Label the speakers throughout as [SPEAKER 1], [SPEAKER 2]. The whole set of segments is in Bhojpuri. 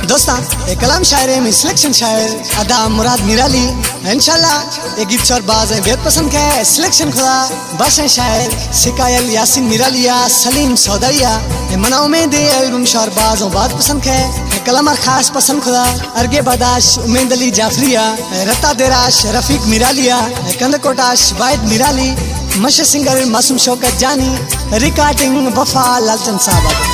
[SPEAKER 1] दोस्ता एक कलाम शायर में सिलेक्शन शायर अदा मुराद निराली इंशाल्लाह एक गीत और बाज है बेहद पसंद है सिलेक्शन खुदा बादशाह शायर सिकायल यासिन निरालिया सलीम सौदैया मनाओ में दे एल्बम शोर बाज और बात पसंद है कलाम खास पसंद खुदा अर्गे बदाश उमेद अली जाफरिया रत्ता देराश रफीक मिरालिया कंदकोटाश वाहिद मिराली मशहूर सिंगर मासूम शौकत जानी रिकॉर्डिंग वफा लालचंद साहब।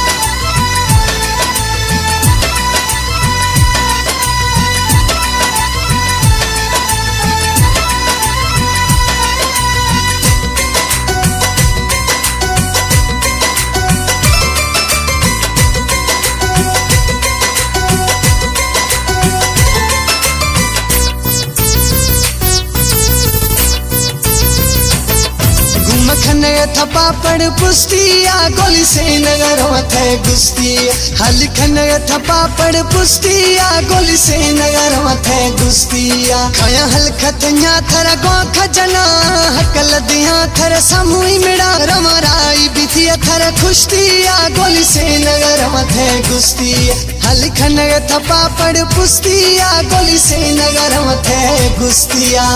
[SPEAKER 1] खने थपा पड़ पुस्तिया गोली से नगर मथे गुस्तिया हल खने थपा पड़ पुस्तिया गोली से नगर मथे गुस्तिया खाया हल खतन्या थर गो खजना हकल दिया थर समूई मिड़ा रमराई बिथिया थर खुश्तिया गोली से नगर मथे गुस्तिया हल खने थपा पड़ पुस्तिया गोली से नगर मथे गुस्तिया।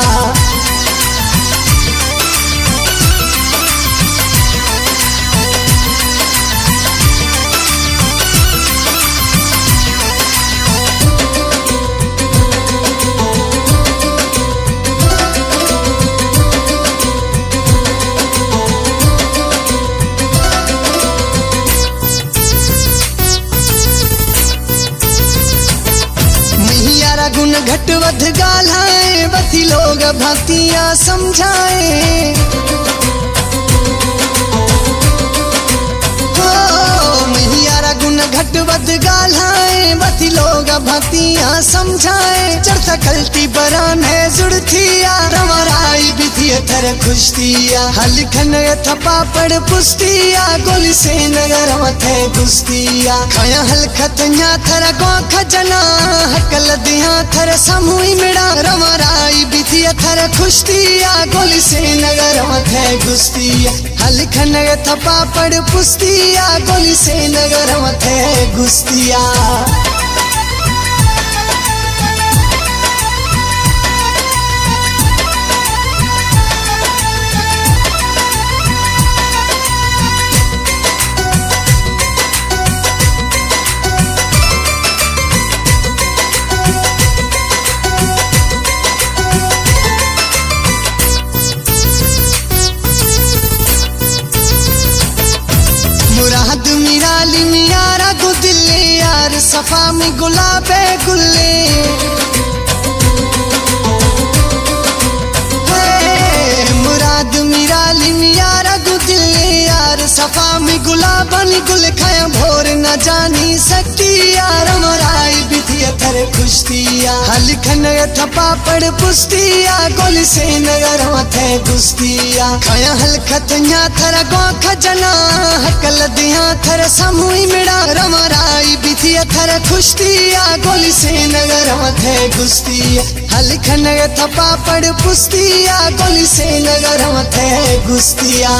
[SPEAKER 1] गुण घट वध गालाए बथी लोग भक्तियां समझाए मैयारा गुण घट वध गालाए बथी लोग भक्तियां समझाए चढ़ता कलती बरान है जुड़थिया रमराई बिथिया थर खुश्तिया हल खन थपा पड़ पुस्तिया गोली से नगर मथे गुस्तिया खाया हल खतन्या थर गो खजना हकल दिया थर समूई मिड़ा रमराई बिथिया थर खुश्तिया गोली से नगर मथे गुस्तिया हल खन थपा पड़ पुस्तिया गोली से नगर मथे गुस्तिया। मुराद मिराली मियारा गुदिले यार सफा में गुलाबे गुल्ले मुराद मिराली मियारा गुदिले यार सफा में गुलाबनी गुल खाया भोर न जानी सकती यार मराई बिथिया थर खुश्तिया हल खन थपा पड़ पुस्तिया गोली से नगर मथे गुस्तिया खाया हल खतन्या थर गो खजना हकल दिया थर समूई मिड़ा रमराई बिथिया थर खुश्तिया गोली से नगर मथे गुस्तिया हल खन थपा पड़ पुस्तिया गोली से नगर मथे गुस्तिया।